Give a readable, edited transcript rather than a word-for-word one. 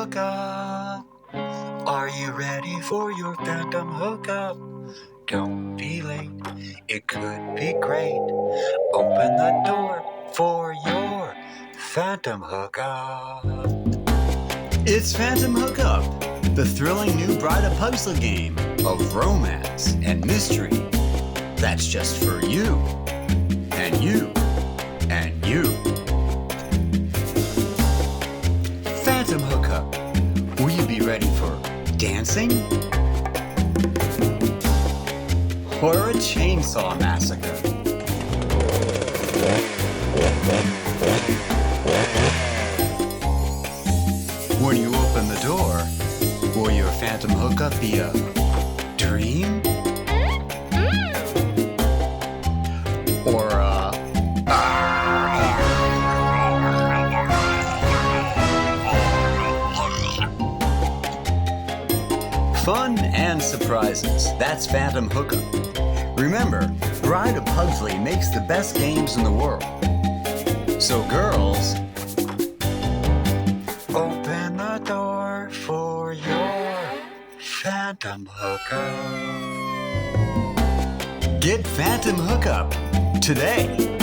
hookup. Are you ready for your phantom hookup? Don't be late, it could be great. Open the door for your phantom hookup. It's Phantom Hookup, the thrilling new Bride of Pugsley game of romance and mystery. That's just for you, and you, and you. Phantom Hookup. Will you be ready for dancing? Or a chainsaw massacre? When you open the door, will your phantom hookup be a dream? Or a... Fun and surprises. That's Phantom Hookup. Remember, Bride of Pugsley makes the best games in the world. So girls, Open the door for your phantom hookup. get Phantom Hookup today.